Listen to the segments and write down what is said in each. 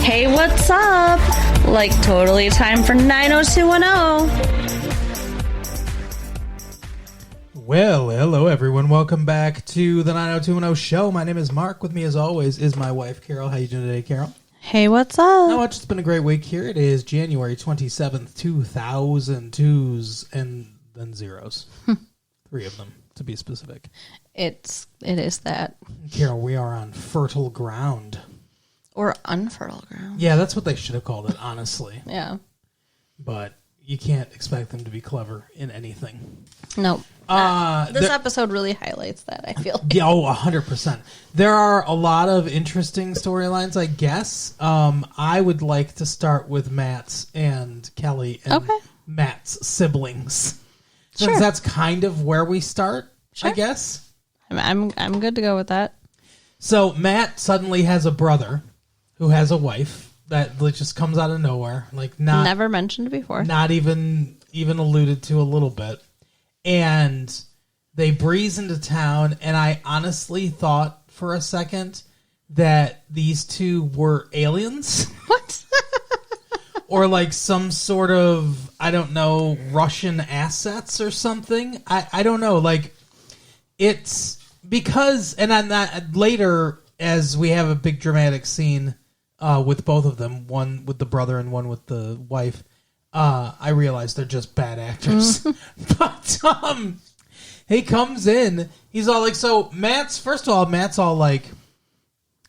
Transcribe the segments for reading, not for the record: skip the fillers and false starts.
Hey, what's up? Like, totally time for 90210. Well, hello everyone. Welcome back to the 90210 show. My name is Mark. With me as always is my wife, Carol. How you doing today, Carol? Hey, what's up? Not much. It's been a great week here. It is January 27th, 2002s, and then zeros. 3 of them, to be specific. It is that. Carol, we are on fertile ground. Or unfertile ground. Yeah, that's what they should have called it, honestly. Yeah. But you can't expect them to be clever in anything. Nope. This episode really highlights that, I feel. Yeah, 100%. There are a lot of interesting storylines, I guess. I would like to start with Matt's and Kelly and Matt's siblings. Since that's kind of where we start, I guess. I'm good to go with that. So Matt suddenly has a brother who has a wife that just comes out of nowhere, like never mentioned before, not even alluded to a little bit, and they breeze into town. And I honestly thought for a second that these two were aliens. What? Or like some sort of, I don't know, Russian assets or something. I don't know. Like, it's because, and on that later, as we have a big dramatic scene with both of them, one with the brother and one with the wife, I realize they're just bad actors. But he comes in, he's all like, so Matt's all like,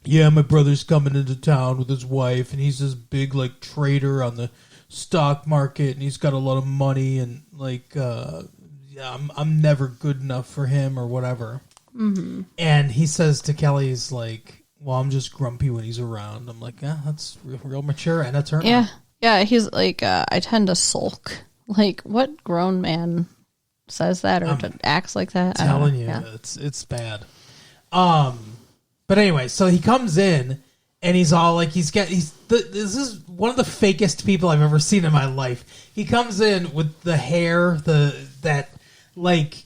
yeah, my brother's coming into town with his wife, and he's this big like trader on the stock market, and he's got a lot of money, and like, yeah, I'm never good enough for him or whatever. Mm-hmm. And he says to Kelly, he's like, well, I'm just grumpy when he's around. I'm like, yeah, that's real mature and a turn on. Yeah. Yeah, he's like, I tend to sulk. Like, what grown man says that or acts like that? I'm telling you, it's bad. But anyway, so he comes in and he's all like, this is one of the fakest people I've ever seen in my life. He comes in with the hair, that like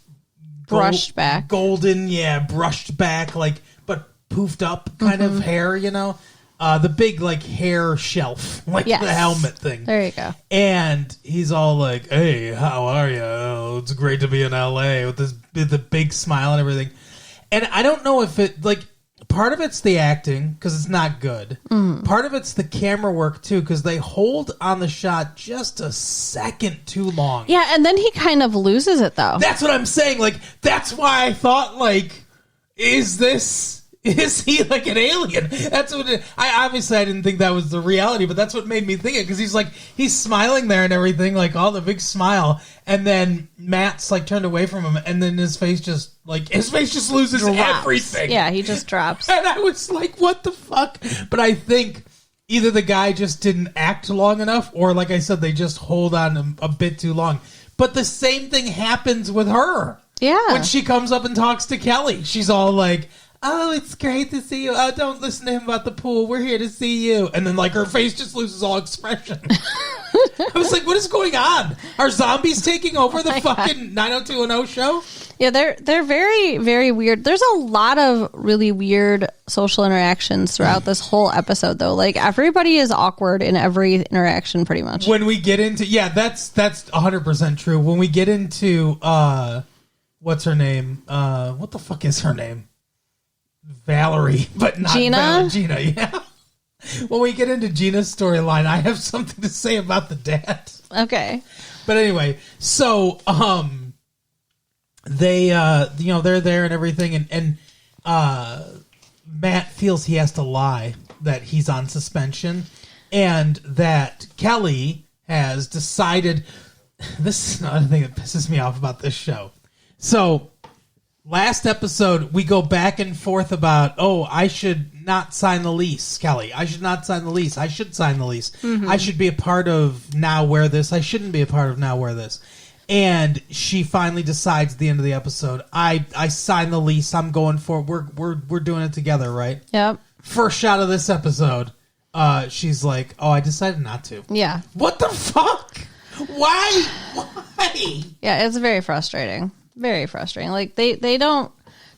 brushed back, golden, brushed back, like but poofed up kind of hair, you know, the big like hair shelf, like the helmet thing. There you go. And he's all like, "Hey, how are you? Oh, it's great to be in LA," with the big smile and everything. And I don't know if it like. Part of it's the acting, because it's not good. Part of it's the camera work, too, because they hold on the shot just a second too long. Yeah, and then he kind of loses it, though. That's what I'm saying. Like, that's why I thought, like, is he like an alien? That's what I didn't think that was the reality, but that's what made me think it, because he's smiling there and everything, like all the big smile, and then Matt's like turned away from him, and then his face just loses everything. Yeah, he just drops. And I was like, what the fuck? But I think either the guy just didn't act long enough, or like I said, they just hold on a bit too long. But the same thing happens with her. Yeah. When she comes up and talks to Kelly, she's all like, "Oh, it's great to see you. Oh, don't listen to him about the pool. We're here to see you." And then, like, her face just loses all expression. I was like, what is going on? Are zombies taking over the fucking 90210 show? Yeah, they're very, very weird. There's a lot of really weird social interactions throughout this whole episode, though. Like, everybody is awkward in every interaction, pretty much. When we get into... Yeah, that's 100% true. When we get into... what's her name? What the fuck is her name? Valerie, but not Gina. Gina, yeah. When we get into Gina's storyline, I have something to say about the dad. Okay. But anyway, so they they're there and everything, and Matt feels he has to lie that he's on suspension, and that Kelly has decided. This is another thing that pisses me off about this show. So last episode, we go back and forth about, I should not sign the lease, Kelly. I should not sign the lease. I should sign the lease. Mm-hmm. I should be a part of Now Wear This. I shouldn't be a part of Now Wear This. And she finally decides at the end of the episode, I signed the lease. I'm going for it. We're doing it together, right? Yep. First shot of this episode, she's like, I decided not to. Yeah. What the fuck? Why? Yeah, it's very frustrating. Very frustrating. Like, they don't...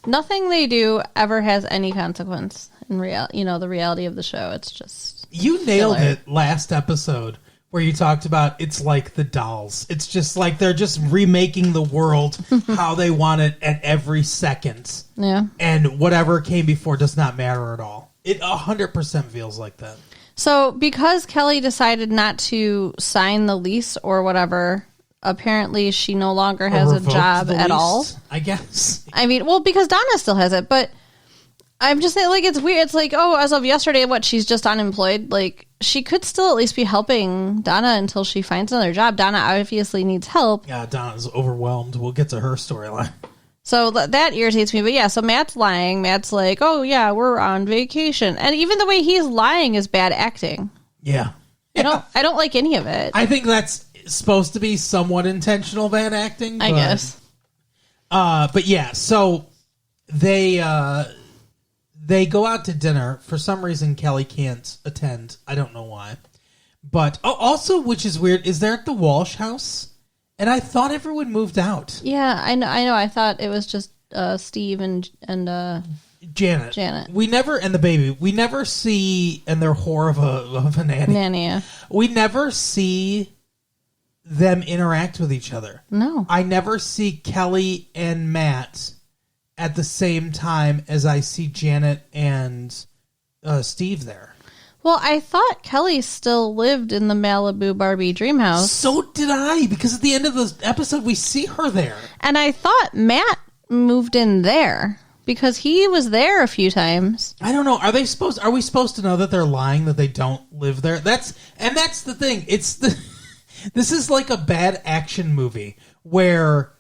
Nothing they do ever has any consequence. in the reality of the show. It's just You nailed filler. it last episode where you talked about it's like the dolls. It's just like they're just remaking the world how they want it at every second. Yeah. And whatever came before does not matter at all. It 100% feels like that. So because Kelly decided not to sign the lease or whatever, apparently she no longer has a Revoked job the at all. lease, I guess. I mean, well, because Donna still has it, but I'm just saying, like, it's weird. It's like, oh, as of yesterday, she's just unemployed. Like, she could still at least be helping Donna until she finds another job. Donna obviously needs help. Yeah, Donna's overwhelmed. We'll get to her storyline. So that irritates me. But yeah, so Matt's lying. Matt's like, oh, yeah, we're on vacation. And even the way he's lying is bad acting. Yeah. I don't like any of it. I think that's supposed to be somewhat intentional bad acting. I guess. But yeah, so they go out to dinner. For some reason, Kelly can't attend. I don't know why. But also, which is weird, is they're at the Walsh house, and I thought everyone moved out. Yeah, I know. I thought it was just Steve and Janet. We never, and the baby. We never see, and their whore of a nanny. Yeah. We never see them interact with each other. No. I never see Kelly and Matt at the same time as I see Janet and Steve there. Well, I thought Kelly still lived in the Malibu Barbie dream house. So did I, because at the end of the episode, we see her there. And I thought Matt moved in there because he was there a few times. I don't know. Are we supposed to know that they're lying, that they don't live there? That's the thing. This is like a bad action movie where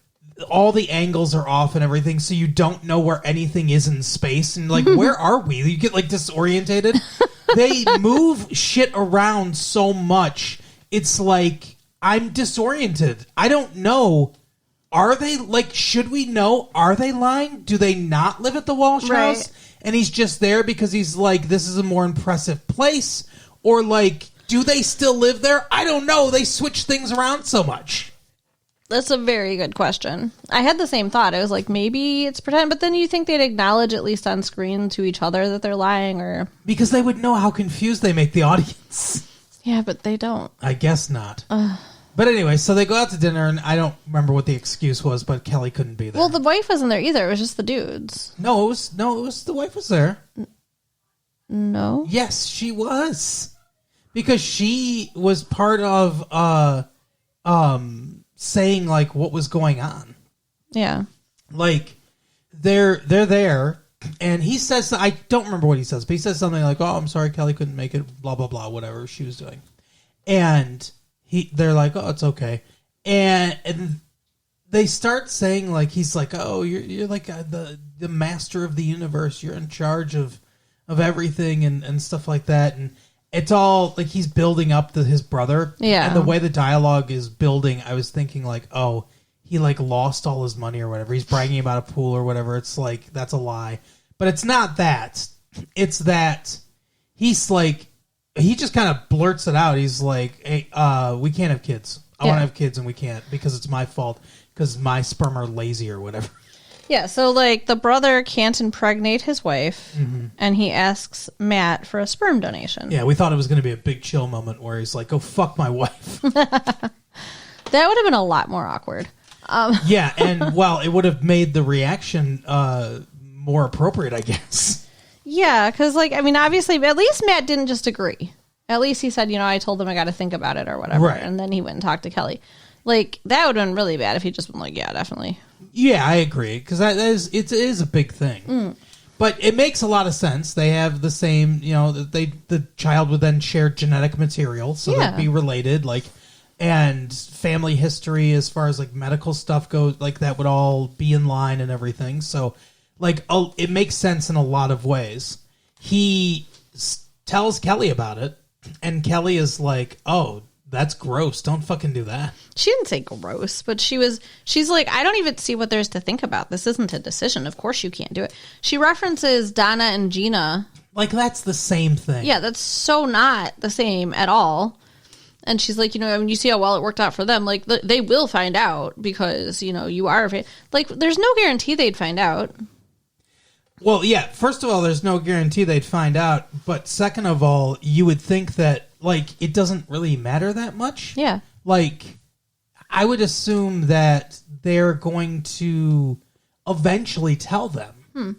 all the angles are off and everything, so you don't know where anything is in space. And like, where are we? You get like disorientated. They move shit around so much. It's like, I'm disoriented. I don't know. Are they, like, should we know? Are they lying? Do they not live at the Walsh house? And he's just there because he's like, this is a more impressive place? Or like, do they still live there? I don't know. They switch things around so much. That's a very good question. I had the same thought. I was like, maybe it's pretend, but then you think they'd acknowledge at least on screen to each other that they're lying, or because they would know how confused they make the audience. Yeah, but they don't. I guess not. But anyway, so they go out to dinner, and I don't remember what the excuse was, but Kelly couldn't be there. Well, the wife wasn't there either. It was just the dudes. No, it was the wife was there. No. Yes, she was, because she was part of saying like what was going on. Yeah. Like they're there, and he says, I don't remember what he says, but he says something like, "Oh, I'm sorry, Kelly couldn't make it." Blah blah blah, whatever she was doing, and they're like, "Oh, it's okay," and they start saying like he's like, "Oh, you're like the master of the universe. You're in charge of everything and stuff like that," and it's all like he's building up his brother. Yeah. And the way the dialogue is building, I was thinking like, oh, he like lost all his money or whatever. He's bragging about a pool or whatever. It's like, that's a lie. But it's not that. It's that he's like, he just kind of blurts it out. He's like, hey, we can't have kids. I want to have kids and we can't because it's my fault because my sperm are lazy or whatever. Yeah, so like the brother can't impregnate his wife, and he asks Matt for a sperm donation. Yeah, we thought it was going to be a big chill moment where he's like, "Go fuck my wife." That would have been a lot more awkward. Yeah, and well, it would have made the reaction more appropriate, I guess. Yeah, because like I mean, obviously, at least Matt didn't just agree. At least he said, I told him I got to think about it or whatever, right. And then he went and talked to Kelly. Like that would have been really bad if he'd just been like, "Yeah, definitely." Yeah, I agree because it is a big thing, but it makes a lot of sense. They have the same, the child would then share genetic material, so they'd be related, like, and family history as far as like medical stuff goes, like that would all be in line and everything. So, like, it makes sense in a lot of ways. He tells Kelly about it, and Kelly is like, "Oh, that's gross. Don't fucking do that." She didn't say gross, but she's like, I don't even see what there's to think about. This isn't a decision. Of course you can't do it. She references Donna and Gina. Like, that's the same thing. Yeah, that's so not the same at all. And she's like, you see how well it worked out for them. Like, they will find out because, you are... Like, there's no guarantee they'd find out. Well, yeah, first of all, there's no guarantee they'd find out. But second of all, you would think that, like, it doesn't really matter that much. Yeah. Like, I would assume that they're going to eventually tell them.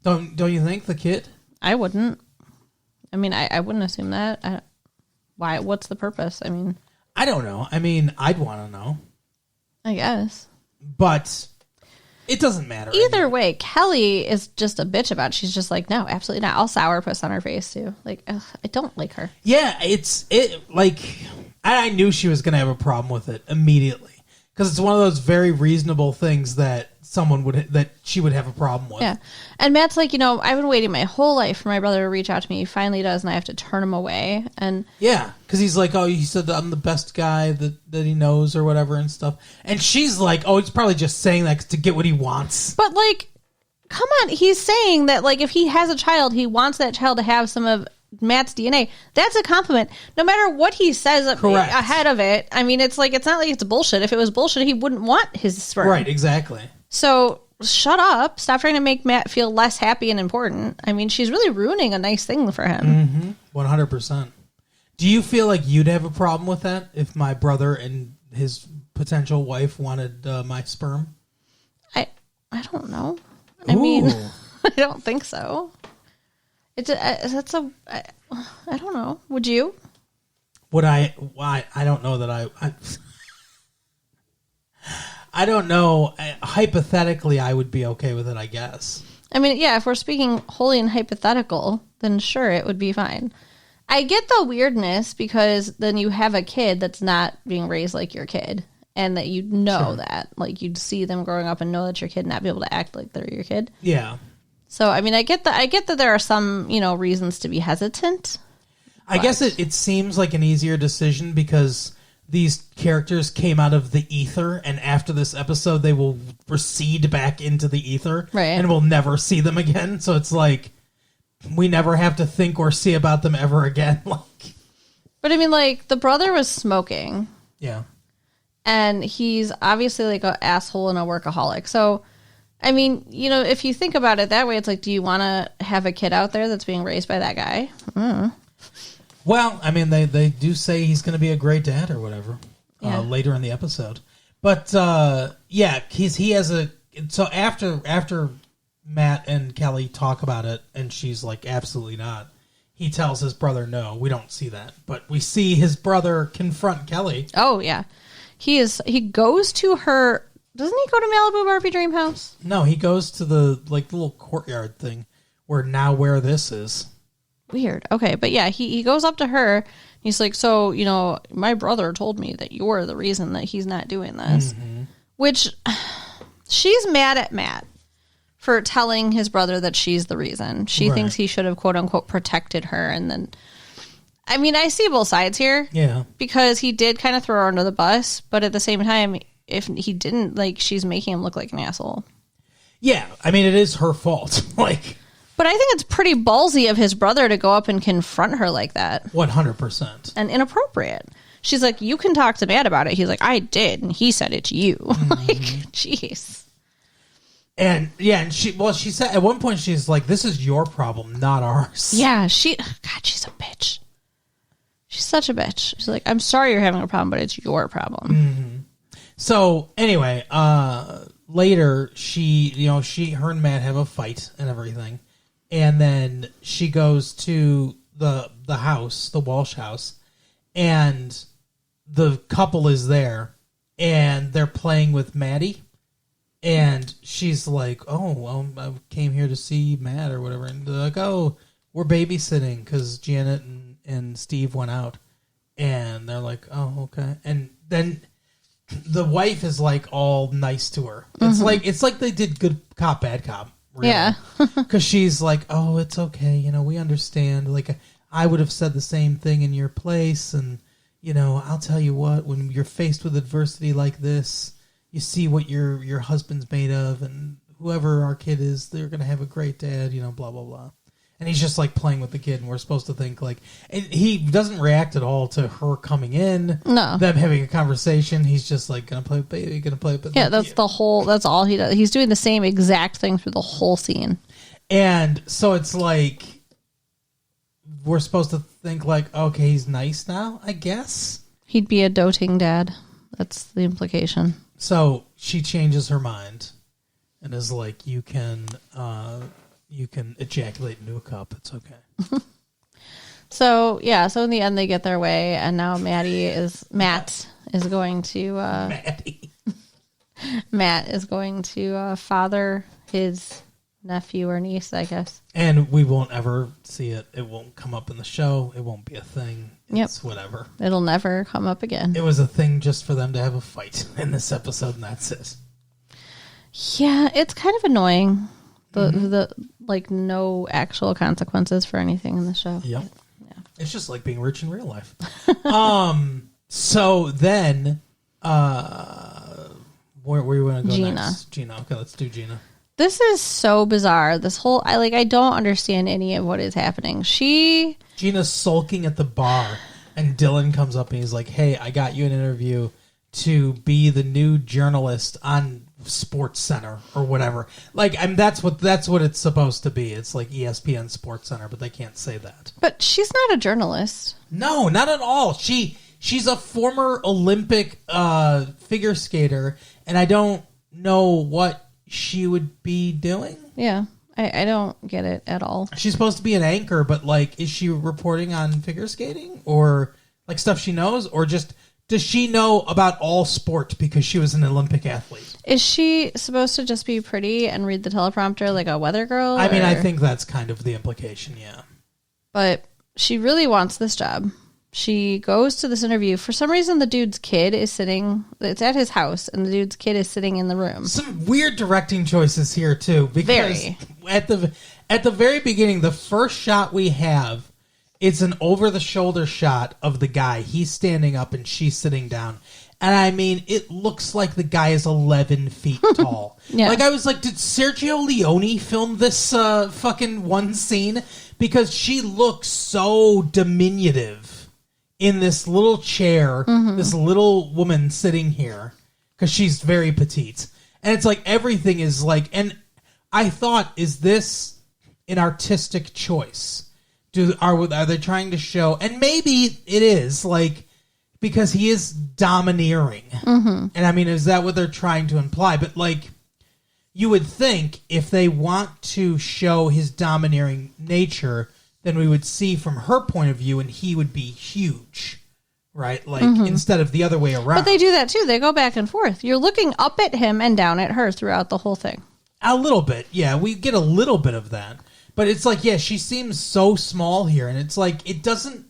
Don't you think, the kid? I wouldn't. I mean, I wouldn't assume that. Why? What's the purpose? I mean, I don't know. I mean, I'd want to know. I guess. But it doesn't matter. Either way, Kelly is just a bitch about it. She's just like, no, absolutely not. All sourpuss on her face, too. Like, ugh, I don't like her. Yeah, I knew she was going to have a problem with it immediately. Because it's one of those very reasonable things that she would have a problem with. Yeah. And Matt's like, I've been waiting my whole life for my brother to reach out to me. He finally does, and I have to turn him away. And yeah, because he's like, oh, he said that I'm the best guy that he knows or whatever and stuff. And she's like, oh, he's probably just saying that to get what he wants. But, like, come on. He's saying that, like, if he has a child, he wants that child to have some of Matt's DNA. That's a compliment. No matter what he says ahead of it, I mean, it's like, it's not like it's bullshit. If it was bullshit, he wouldn't want his sperm. Right, exactly. So shut up. Stop trying to make Matt feel less happy and important. I mean, she's really ruining a nice thing for him. 100%. Do you feel like you'd have a problem with that if my brother and his potential wife wanted my sperm? I don't know. I mean, I don't think so. I don't know. Would you? Would I? Why? I don't know that I don't know. Hypothetically, I would be okay with it, I guess. I mean, yeah, if we're speaking wholly in hypothetical, then sure, it would be fine. I get the weirdness because then you have a kid that's not being raised like your kid, and that you'd know that. Like, you'd see them growing up and know that your kid, not be able to act like they're your kid. Yeah. So, I mean, I get that there are some, reasons to be hesitant. I guess it seems like an easier decision because these characters came out of the ether, and after this episode, they will recede back into the ether, right? And we'll never see them again. So it's like we never have to think or see about them ever again. But I mean, like, the brother was smoking, yeah, and he's obviously like an asshole and a workaholic. So, I mean, if you think about it that way, it's like, do you want to have a kid out there that's being raised by that guy? Well, I mean, they do say he's going to be a great dad or whatever later in the episode. But yeah, he has a. So after Matt and Kelly talk about it, and she's like, absolutely not. He tells his brother, no, we don't see that, but we see his brother confront Kelly. Oh yeah, he goes to her. Doesn't he go to Malibu Barbie Dream House? No, he goes to the little courtyard thing where this is. Weird. Okay, but yeah, he goes up to her. He's like, so, my brother told me that you're the reason that he's not doing this. Mm-hmm. Which, she's mad at Matt for telling his brother that she's the reason. She thinks he should have, quote unquote, protected her. And then, I mean, I see both sides here. Yeah. Because he did kind of throw her under the bus, but at the same time, if he didn't, she's making him look like an asshole. Yeah, I mean, it is her fault. But I think it's pretty ballsy of his brother to go up and confront her like that. 100%. And inappropriate. She's like, you can talk to Matt about it. He's like, I did, and he said it to you. Mm-hmm. Jeez. And yeah, and she said at one point, she's like, this is your problem, not ours. Yeah, she's a bitch. She's such a bitch. She's like, I'm sorry you're having a problem, but it's your problem. Mm-hmm. So anyway, later her and Matt have a fight and everything, and then she goes to the house, the Walsh house, and the couple is there, and they're playing with Maddie, and she's like, "Oh, well, I came here to see Matt or whatever," and they're like, "Oh, we're babysitting because Janet and Steve went out," and they're like, "Oh, okay," and then the wife is like all nice to her. It's like they did good cop, bad cop. Really. Yeah. Because she's like, oh, it's okay. We understand. Like, I would have said the same thing in your place. And, I'll tell you what, when you're faced with adversity like this, you see what your husband's made of. And whoever our kid is, they're going to have a great dad, blah, blah, blah. And he's just like playing with the kid, and we're supposed to think and he doesn't react at all to her coming in. No, them having a conversation. He's just like, gonna play with baby, gonna play with. Yeah, that's all he does. He's doing the same exact thing through the whole scene. And so it's like we're supposed to think like, okay, he's nice now, I guess. He'd be a doting dad. That's the implication. So she changes her mind and is like, you can ejaculate into a cup. It's okay. So in the end they get their way, and now Matt is going to Matt is going to father his nephew or niece, I guess. And we won't ever see it. It won't come up in the show. It won't be a thing. It's whatever. It'll never come up again. It was a thing just for them to have a fight in this episode, and that's it. Yeah, it's kind of annoying. The like no actual consequences for anything in the show. Yep. Yeah. It's just like being rich in real life. So then where you want to go Gina. next? Gina. Okay, let's do Gina. This is so bizarre. This whole I don't understand any of what is happening. Gina's sulking at the bar, and Dylan comes up and he's like, "Hey, I got you an interview to be the new journalist on Sports Center or whatever." Like, that's what it's supposed to be. It's like ESPN Sports Center, but they can't say that. But she's not a journalist. No, not at all. She's a former Olympic figure skater, and I don't know what she would be doing. Yeah. I don't get it at all. She's supposed to be an anchor, but like, is she reporting on figure skating or like stuff she knows, or just does she know about all sport because she was an Olympic athlete? Is she supposed to just be pretty and read the teleprompter like a weather girl? I mean, I think that's kind of the implication, yeah. But she really wants this job. She goes to this interview. For some reason, the dude's kid is sitting... It's at his house, and the dude's kid is sitting in the room. Some weird directing choices here, too. Because at the very beginning, the first shot we have, it's an over-the-shoulder shot of the guy. He's standing up, and she's sitting down. And I mean, it looks like the guy is 11 feet tall. Yeah. Like, I was like, did Sergio Leone film this fucking one scene? Because she looks so diminutive in this little chair, this little woman sitting here, because she's very petite. And it's like everything is like, and I thought, is this an artistic choice? Are they trying to show, and maybe it is, like, because he is domineering. And I mean, is that what they're trying to imply? But like, you would think if they want to show his domineering nature, then we would see from her point of view, and he would be huge, right? Like, instead of the other way around. But they do that, too. They go back and forth. You're looking up at him and down at her throughout the whole thing. A little bit, yeah. We get a little bit of that. But it's like, yeah, she seems so small here, and it's like, it doesn't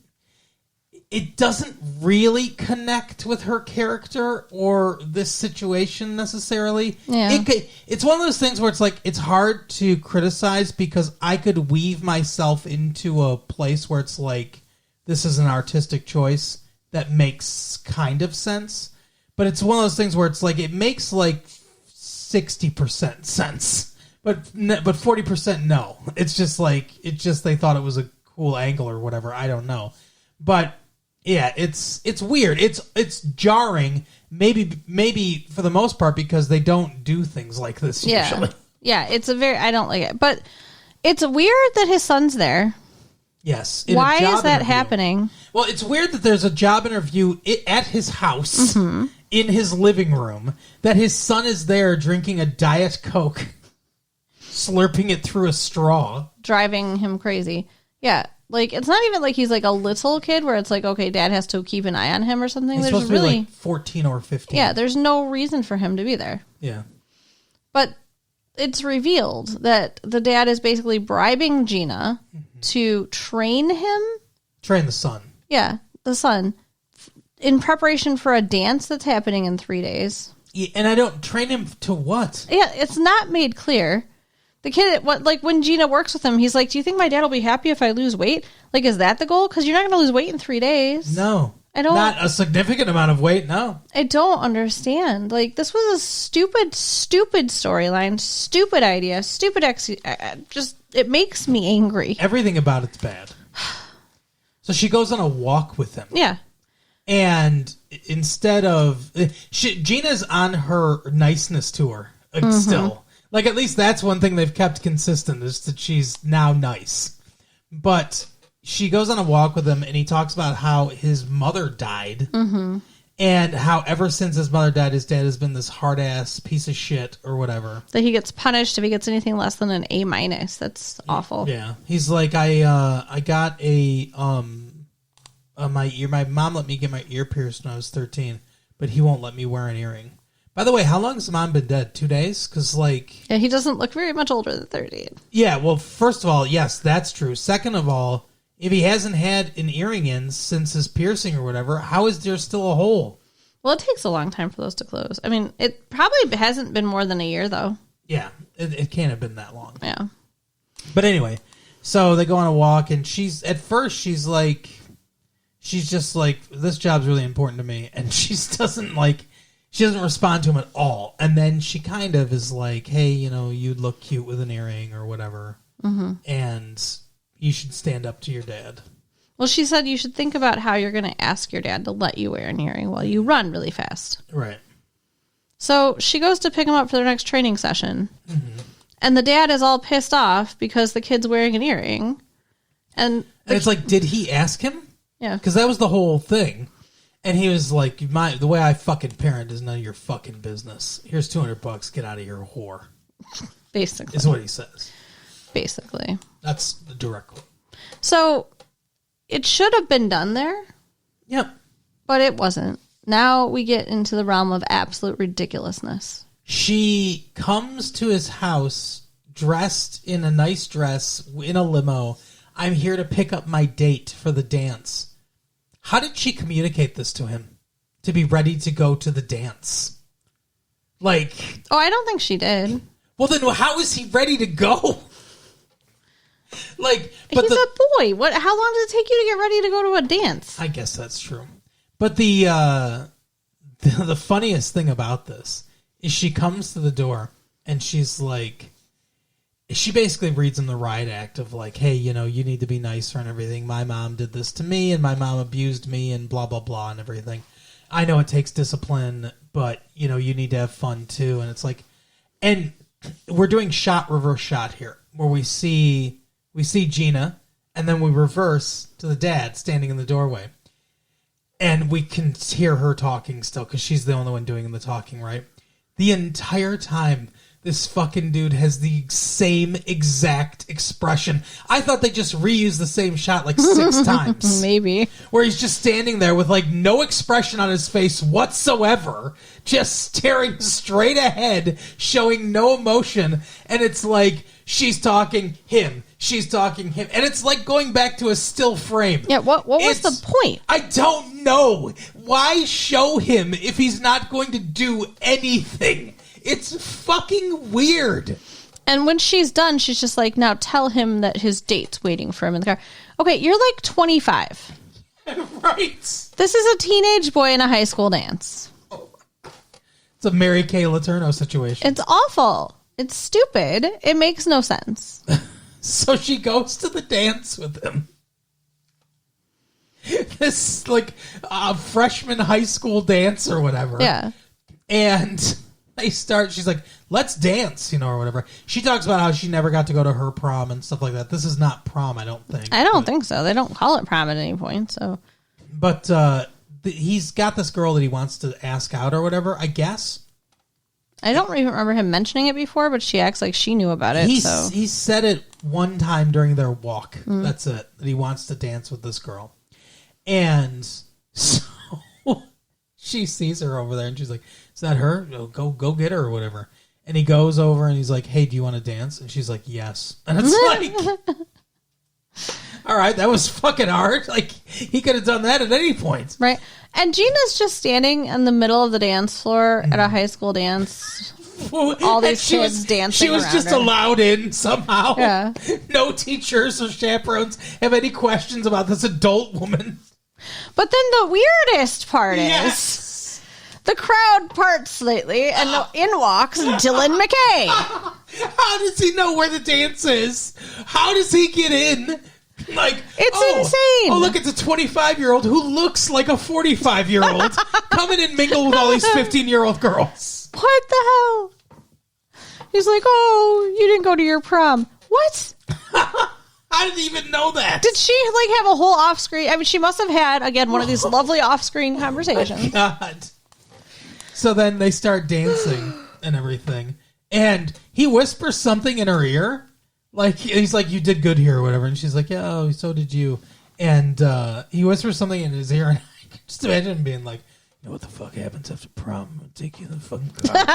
really connect with her character or this situation necessarily. Yeah. It's one of those things where it's like, it's hard to criticize because I could weave myself into a place where it's like, this is an artistic choice that makes kind of sense. But it's one of those things where it's like, it makes like 60% sense, but 40% no. It's just like, they thought it was a cool angle or whatever. I don't know. But yeah, it's weird. It's jarring. Maybe for the most part because they don't do things like this usually. Yeah, I don't like it. But it's weird that his son's there. Yes. Why is that happening? Well, it's weird that there's a job interview at his house in his living room, that his son is there drinking a Diet Coke, slurping it through a straw. Driving him crazy. Yeah. Like, it's not even like he's like a little kid where it's like, okay, dad has to keep an eye on him or something. He's supposed to be like 14 or 15. Yeah, there's no reason for him to be there. Yeah. But it's revealed that the dad is basically bribing Gina to train him. Train the son. Yeah, the son. In preparation for a dance that's happening in 3 days. Yeah, and I don't train him to what? Yeah, it's not made clear. The kid, when Gina works with him, he's like, do you think my dad will be happy if I lose weight? Like, is that the goal? Because you're not going to lose weight in 3 days. No. Not a significant amount of weight, no. I don't understand. Like, this was a stupid storyline, stupid idea, stupid just, it makes me angry. Everything about it's bad. So she goes on a walk with him. Yeah. And instead of... Gina's on her niceness tour still. Like, at least that's one thing they've kept consistent, is that she's now nice. But she goes on a walk with him, and he talks about how his mother died. Mm-hmm. And how ever since his mother died, his dad has been this hard-ass piece of shit or whatever. That he gets punished if he gets anything less than an A-. That's awful. Yeah. He's like, I got my mom let me get my ear pierced when I was 13, but he won't let me wear an earring. By the way, how long has mom been dead? 2 days? Because, like... Yeah, he doesn't look very much older than 13. Yeah, well, first of all, yes, that's true. Second of all, if he hasn't had an earring in since his piercing or whatever, how is there still a hole? Well, it takes a long time for those to close. I mean, it probably hasn't been more than a year, though. Yeah, it can't have been that long. Yeah. But anyway, so they go on a walk, and she's just like, this job's really important to me, and she doesn't respond to him at all. And then she kind of is like, hey, you'd look cute with an earring or whatever. Mm-hmm. And you should stand up to your dad. Well, she said you should think about how you're going to ask your dad to let you wear an earring while you run really fast. Right. So she goes to pick him up for their next training session. Mm-hmm. And the dad is all pissed off because the kid's wearing an earring. And it's like, did he ask him? Yeah. Because that was the whole thing. And he was like, the way I fucking parent is none of your fucking business. Here's $200. Get out of here, whore. Basically. Is what he says. Basically. That's the direct quote. So it should have been done there. Yep. But it wasn't. Now we get into the realm of absolute ridiculousness. She comes to his house dressed in a nice dress in a limo. I'm here to pick up my date for the dance. How did she communicate this to him? To be ready to go to the dance? Like... Oh, I don't think she did. Well, then how is he ready to go? Like, but he's a boy. What? How long does it take you to get ready to go to a dance? I guess that's true. But the funniest thing about this is she comes to the door and she's like... She basically reads him the riot act of like, hey, you need to be nicer and everything. My mom did this to me and my mom abused me and blah, blah, blah and everything. I know it takes discipline, but, you need to have fun too. And it's like, and we're doing reverse shot here where we see Gina and then we reverse to the dad standing in the doorway. And we can hear her talking still because she's the only one doing the talking, right? The entire time... This fucking dude has the same exact expression. I thought they just reused the same shot like 6 times. Maybe. Where he's just standing there with like no expression on his face whatsoever, just staring straight ahead, showing no emotion. And it's like she's talking him. She's talking him. And it's like going back to a still frame. Yeah, what was the point? I don't know. Why show him if he's not going to do anything? It's fucking weird. And when she's done, she's just like, now tell him that his date's waiting for him in the car. Okay, you're like 25. Right. This is a teenage boy in a high school dance. It's a Mary Kay Letourneau situation. It's awful. It's stupid. It makes no sense. So she goes to the dance with him. This, like, freshman high school dance or whatever. Yeah. And... she's like, let's dance, or whatever. She talks about how she never got to go to her prom and stuff like that. This is not prom, I don't think. I don't think so. They don't call it prom at any point, so. But he's got this girl that he wants to ask out or whatever, I guess. I don't even remember him mentioning it before, but she acts like she knew about it. He said it one time during their walk. Mm. That's it. That he wants to dance with this girl. And so she sees her over there and she's like, is that her? Go get her or whatever. And he goes over and he's like, hey, do you want to dance? And she's like, yes. And it's like, all right, that was fucking hard. Like, he could have done that at any point. Right. And Gina's just standing in the middle of the dance floor at a high school dance. All these kids dancing. She was just her. allowed in somehow. Yeah. No teachers or chaperones have any questions about this adult woman. But then the weirdest part is the crowd parts slightly, and in walks Dylan McKay. How does he know where the dance is? How does he get in? Like, it's insane. Oh, look, it's a 25-year-old who looks like a 45-year-old coming and mingle with all these 15-year-old girls. What the hell? He's like, oh, you didn't go to your prom. What? I didn't even know that. Did she like have a whole off-screen? I mean, she must have had, again, one of these lovely off-screen conversations. God. So then they start dancing and everything. And he whispers something in her ear. Like, he's like, you did good here or whatever. And she's like, yeah, oh, so did you. And he whispers something in his ear. And I can just imagine him being like, you know what the fuck happens after prom? I'm going to take you to the fucking car.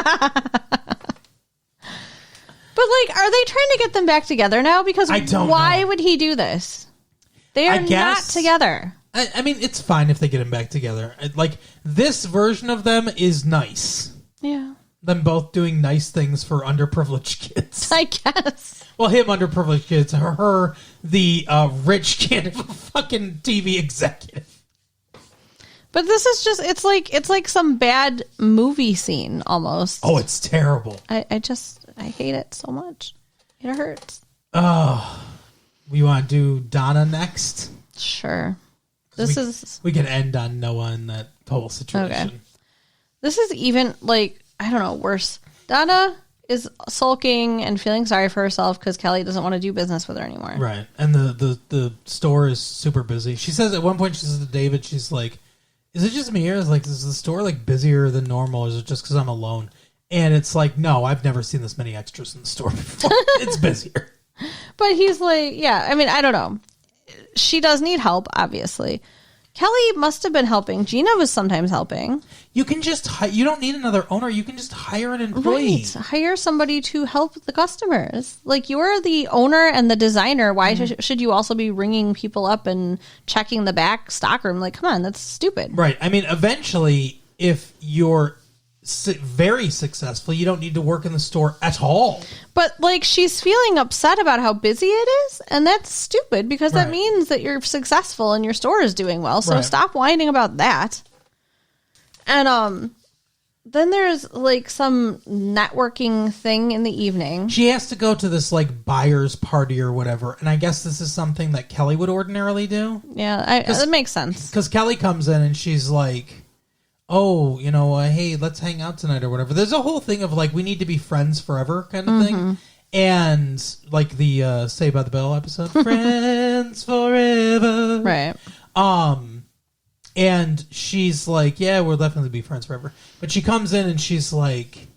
But, like, are they trying to get them back together now? Because I don't why know. would he do this? They are not together. I mean, it's fine if they get them back together. Like, this version of them is nice. Yeah. Them both doing nice things for underprivileged kids. I guess. Well, him, underprivileged kids. Her, the rich kid of a fucking TV executive. But this is just, it's like some bad movie scene almost. Oh, it's terrible. I hate it so much. It hurts. Oh, we want to do Donna next? Sure. We can end on Noah and that whole situation. Okay. This is even, like, I don't know, worse. Donna is sulking and feeling sorry for herself because Kelly doesn't want to do business with her anymore. Right. And the store is super busy. She says at one point, she says to David, she's like, is it just me or is the store like busier than normal? Or is it just because I'm alone? And it's like, no, I've never seen this many extras in the store before. It's busier. But he's like, yeah, I mean, I don't know. She does need help, obviously. Kelly must have been helping. Gina was sometimes helping. You can just you don't need another owner. You can just hire an employee. Right. Hire somebody to help the customers. Like, you're the owner and the designer. Why should you also be ringing people up and checking the back stockroom? Like, come on, that's stupid. Right. I mean, eventually, if you're very successful, you don't need to work in the store at all. But, like, she's feeling upset about how busy it is, and that's stupid because that means that you're successful and your store is doing well. So stop whining about that. And then there's like some networking thing in the evening. She has to go to this like buyer's party or whatever, and I guess this is something that Kelly would ordinarily do. Yeah, that makes sense. Because Kelly comes in and she's like, oh, you know, hey, let's hang out tonight or whatever. There's a whole thing of like, we need to be friends forever kind of thing. And like the Saved by the Bell episode, friends forever. Right. And she's like, yeah, we'll definitely be friends forever. But she comes in and she's like,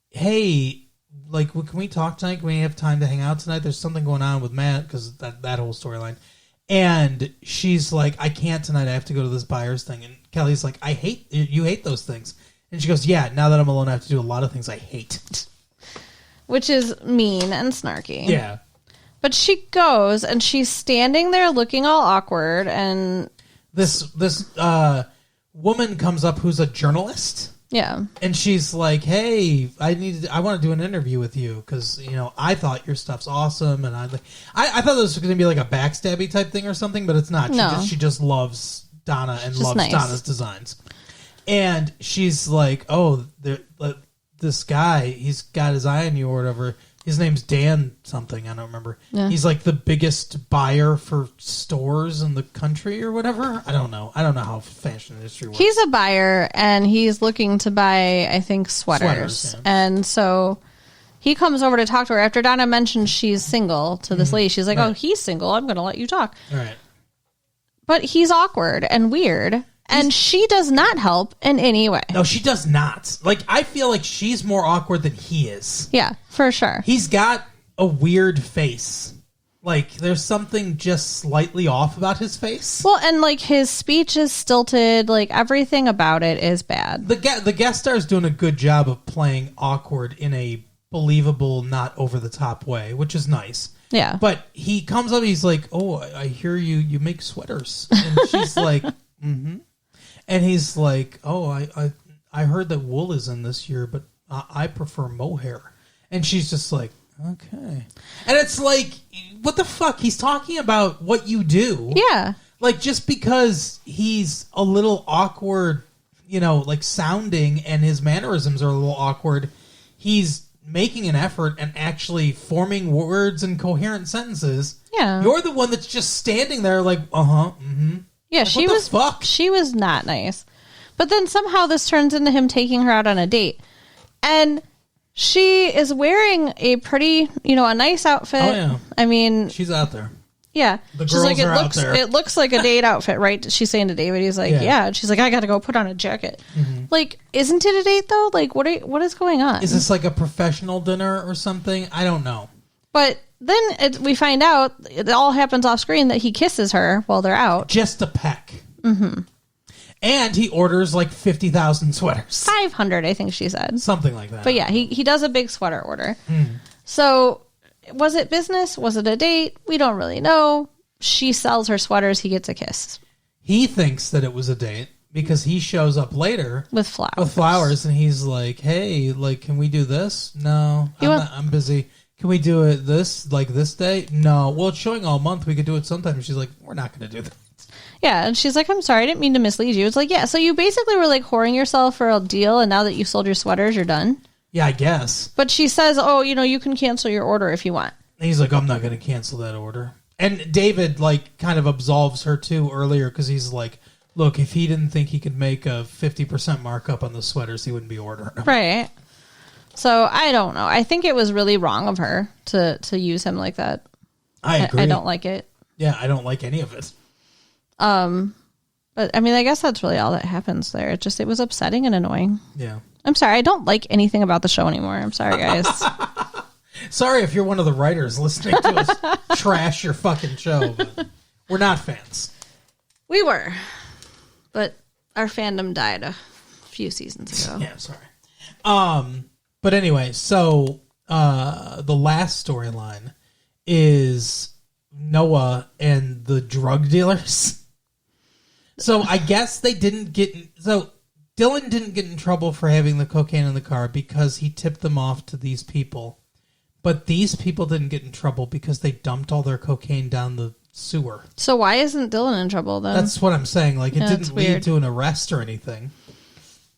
hey, like, can we talk tonight? Can we have time to hang out tonight? There's something going on with Matt because that whole storyline. And she's like, I can't tonight. I have to go to this buyer's thing. And Kelly's like, you hate those things. And she goes, yeah, now that I'm alone, I have to do a lot of things I hate. Which is mean and snarky. Yeah. But she goes and she's standing there looking all awkward, and this woman comes up who's a journalist. Yeah. And she's like, hey, I want to do an interview with you because, you know, I thought your stuff's awesome. And I thought this was going to be like a backstabby type thing or something, but it's not. She just loves Donna and loves Donna's designs. And she's like, oh, this guy, he's got his eye on you or whatever. His name's Dan something. I don't remember. Yeah. He's like the biggest buyer for stores in the country or whatever. I don't know. I don't know how fashion industry works. He's a buyer and he's looking to buy, I think, sweaters. Yeah. And so he comes over to talk to her after Donna mentions she's single to this lady. She's like, oh, he's single. I'm going to let you talk. All right. But he's awkward and weird. And she does not help in any way. No, she does not. Like, I feel like she's more awkward than he is. Yeah, for sure. He's got a weird face. Like, there's something just slightly off about his face. Well, and, like, his speech is stilted. Like, everything about it is bad. The guest star is doing a good job of playing awkward in a believable, not over-the-top way, which is nice. Yeah. But he comes up, he's like, oh, I hear you make sweaters. And she's like, mm-hmm. And he's like, oh, I heard that wool is in this year, but I prefer mohair. And she's just like, okay. And it's like, what the fuck? He's talking about what you do. Yeah. Like, just because he's a little awkward, you know, like sounding and his mannerisms are a little awkward, he's making an effort and actually forming words and coherent sentences. Yeah. You're the one that's just standing there like, uh-huh, mm-hmm. Yeah, like, she was not nice. But then somehow this turns into him taking her out on a date. And She is wearing a pretty, a nice outfit. Oh, yeah. I mean, She's out there. yeah. The She's like, girls are out there. It looks like a date outfit, right? She's saying to David, he's like, yeah. And she's like, I got to go put on a jacket. Mm-hmm. Like, isn't it a date though? Like, what is going on? Is this like a professional dinner or something? I don't know. But then we find out it all happens off screen that he kisses her while they're out. Just a peck. Mm-hmm. And he orders like 50,000 sweaters. 500, I think she said. Something like that. But yeah, he does a big sweater order. So was it business? Was it a date? We don't really know. She sells her sweaters. He gets a kiss. He thinks that it was a date because he shows up later With flowers. and he's like, hey, like, can we do this? No, I'm busy. Can we do it this day? No. Well, it's showing all month. We could do it sometime. She's like, we're not going to do that. Yeah, and she's like, I'm sorry, I didn't mean to mislead you. It's like, yeah, so you basically were like whoring yourself for a deal, and now that you sold your sweaters, you're done. Yeah, I guess. But she says, oh, you can cancel your order if you want. And he's like, I'm not going to cancel that order. And David, like, kind of absolves her, too, earlier, because he's like, look, if he didn't think he could make a 50% markup on the sweaters, he wouldn't be ordering them. Right. So, I don't know. I think it was really wrong of her to use him like that. I agree. I don't like it. Yeah, I don't like any of it. But, I mean, I guess that's really all that happens there. It was upsetting and annoying. Yeah. I'm sorry. I don't like anything about the show anymore. I'm sorry, guys. Sorry if you're one of the writers listening to us trash your fucking show, but we're not fans. We were. But our fandom died a few seasons ago. Yeah, sorry. But anyway, so the last storyline is Noah and the drug dealers. So I guess they didn't get... So Dylan didn't get in trouble for having the cocaine in the car because he tipped them off to these people. But these people didn't get in trouble because they dumped all their cocaine down the sewer. So why isn't Dylan in trouble then? That's what I'm saying. Like, it didn't lead weird. to an arrest or anything.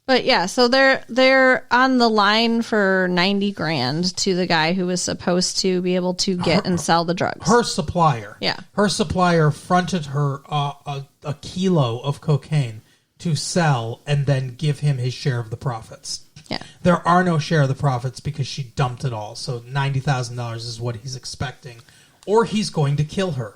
But yeah, so they're on the line for 90 grand to the guy who was supposed to be able to get and sell the drugs. Her supplier. Yeah. Her supplier fronted her a kilo of cocaine to sell and then give him his share of the profits. Yeah. There are no share of the profits because she dumped it all. So $90,000 is what he's expecting. Or he's going to kill her.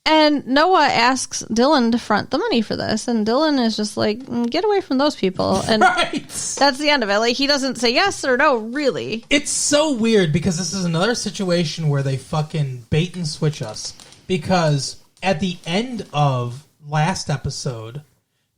And Noah asks Dylan to front the money for this, and Dylan is just like, get away from those people. And right. That's the end of it. Like, he doesn't say yes or no, really. It's so weird because this is another situation where they fucking bait and switch us. Because at the end of last episode,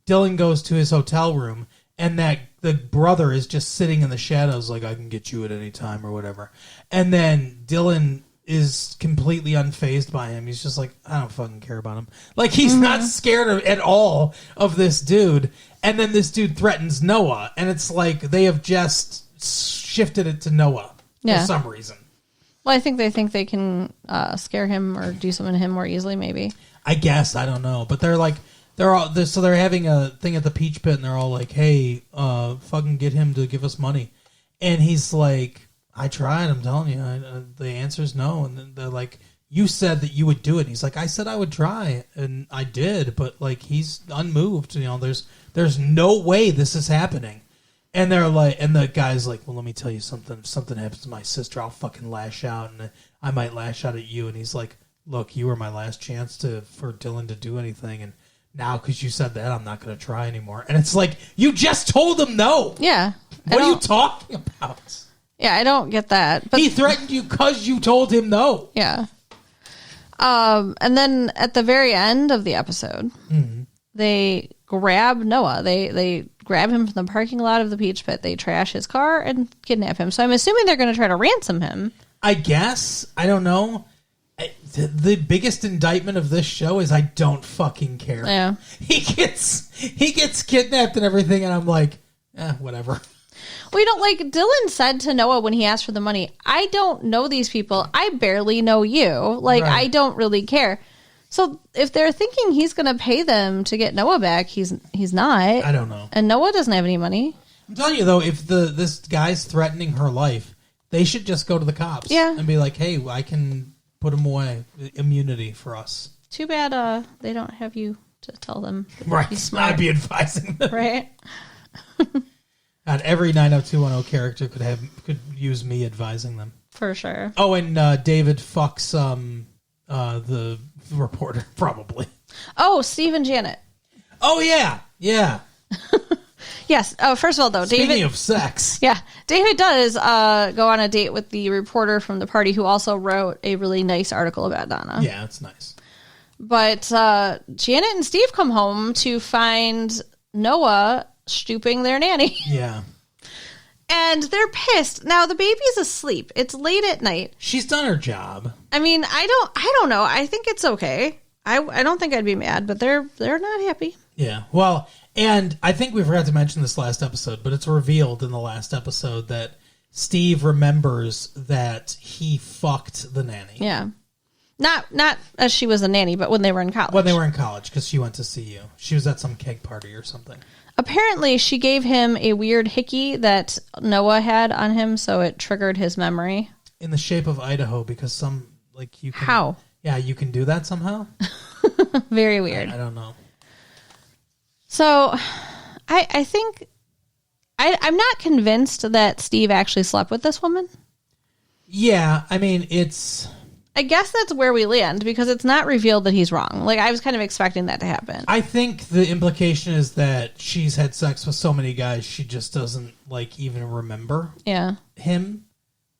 Dylan goes to his hotel room, and that the brother is just sitting in the shadows like, I can get you at any time or whatever. And then Dylan is completely unfazed by him. He's just like, I don't fucking care about him. Like, he's not scared at all of this dude. And then this dude threatens Noah. And it's like they have just shifted it to Noah for some reason. Well, I think they can scare him or do something to him more easily, maybe. I guess. I don't know. But they're having a thing at the Peach Pit, and they're all like, hey, fucking get him to give us money. And he's like, I tried, I'm telling you. The answer is no. And then they're like, you said that you would do it. And he's like, I said I would try, and I did. But, like, he's unmoved. You know, there's no way this is happening. And they're like, and the guy's like, well, let me tell you something. If something happens to my sister, I'll fucking lash out, and I might lash out at you. And he's like, look, you were my last chance for Dylan to do anything, and now because you said that, I'm not going to try anymore. And it's like, you just told him no. Yeah. What are you talking about? Yeah, I don't get that. But he threatened you because you told him no. Yeah. And then at the very end of the episode, they grab Noah. They grab him from the parking lot of the Peach Pit. They trash his car and kidnap him. So I'm assuming they're going to try to ransom him. I guess. I don't know. The biggest indictment of this show is I don't fucking care. Yeah. He gets kidnapped and everything, and I'm like, whatever. We don't like Dylan said to Noah when he asked for the money, I don't know these people. I barely know you. Like, right. I don't really care. So if they're thinking he's going to pay them to get Noah back, he's not. I don't know. And Noah doesn't have any money. I'm telling you, though, if this guy's threatening her life, they should just go to the cops. Yeah. And be like, hey, I can put him away. Immunity for us. Too bad they don't have you to tell them. Right. I'd be advising them. Right. God, every 90210 character could use me advising them. For sure. Oh, and David fucks the reporter, probably. Oh, Steve and Janet. Oh, yeah. Yeah. Yes. First of all, though, Speaking of sex. Yeah. David does go on a date with the reporter from the party who also wrote a really nice article about Donna. Yeah, it's nice. But Janet and Steve come home to find Noah stooping their nanny. Yeah. And they're pissed. Now, the baby's asleep. It's late at night. She's done her job. I mean, I don't know. I think it's okay. I don't think I'd be mad, but they're not happy. Yeah. Well, and I think we forgot to mention this last episode, but it's revealed in the last episode that Steve remembers that he fucked the nanny. Yeah. Not as she was a nanny, but when they were in college. When they were in college, because she went to see you. She was at some keg party or something. Apparently, she gave him a weird hickey that Noah had on him, so it triggered his memory. In the shape of Idaho, because you can... How? Yeah, you can do that somehow? Very weird. I don't know. So, I think... I'm not convinced that Steve actually slept with this woman. Yeah, I mean, it's... I guess that's where we land, because it's not revealed that he's wrong. Like, I was kind of expecting that to happen. I think the implication is that she's had sex with so many guys, she just doesn't, even remember him.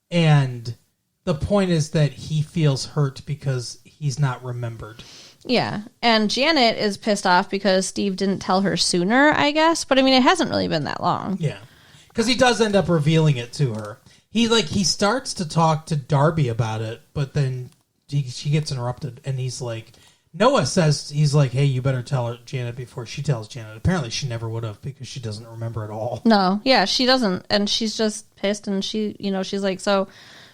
And the point is that he feels hurt because he's not remembered. Yeah. And Janet is pissed off because Steve didn't tell her sooner, I guess. But, I mean, it hasn't really been that long. Yeah. Because he does end up revealing it to her. He starts to talk to Darby about it, but then she gets interrupted, and he's like, Noah says, he's like, hey, you better tell her, Janet, before she tells Janet. Apparently she never would have, because she doesn't remember at all. No, yeah, she doesn't, and she's just pissed, and she's like, so,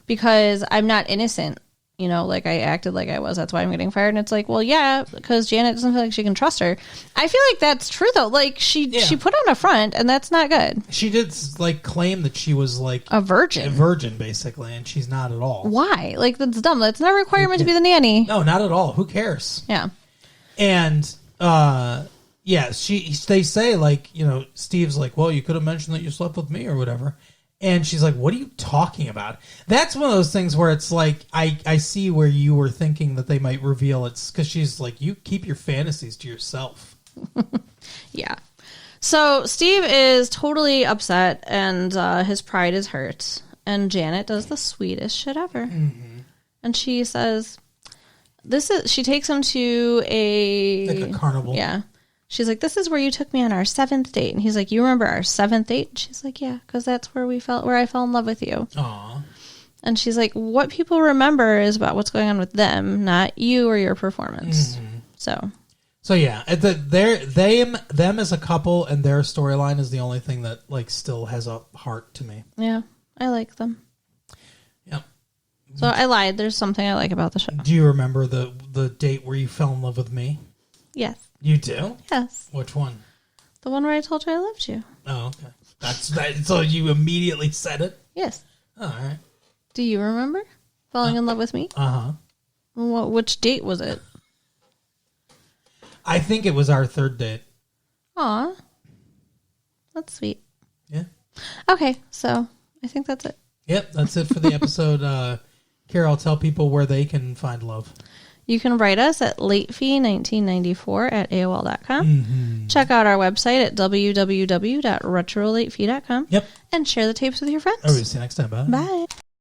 because I'm not innocent, like I acted like I was, that's why I'm getting fired. And it's like, well, yeah, because Janet doesn't feel like she can trust her. I feel like that's true, though. Like, she put on a front, and that's not good. She did, claim that she was, a virgin. A virgin, basically, and she's not at all. Why? Like, that's dumb. That's not a requirement to be the nanny. No, not at all. Who cares? Yeah. And, they say, Steve's like, well, you could have mentioned that you slept with me or whatever. And she's like, what are you talking about? That's one of those things where it's like, I see where you were thinking that they might reveal it's because she's like, you keep your fantasies to yourself. Yeah. So Steve is totally upset and his pride is hurt. And Janet does the sweetest shit ever. Mm-hmm. And she says, she takes him to a carnival. Yeah. She's like, this is where you took me on our 7th date. And he's like, you remember our 7th date? And she's like, yeah, because that's where I fell in love with you. Aww. And she's like, what people remember is about what's going on with them, not you or your performance. Mm-hmm. So yeah, them as a couple and their storyline is the only thing that still has a heart to me. Yeah, I like them. Yep. So I lied. There's something I like about the show. Do you remember the date where you fell in love with me? Yes. You do? Yes. Which one? The one where I told you I loved you. Oh, okay. That's that. So you immediately said it? Yes. All right. Do you remember falling in love with me? Uh-huh. Which date was it? I think it was our 3rd date. Aw. That's sweet. Yeah. Okay, so I think that's it. Yep, that's it for the episode. Carol, tell people where they can find love. You can write us at latefee1994@aol.com. Mm-hmm. Check out our website at www.retrolatefee.com. Yep. And share the tapes with your friends. All right, see you next time. Bye. Bye.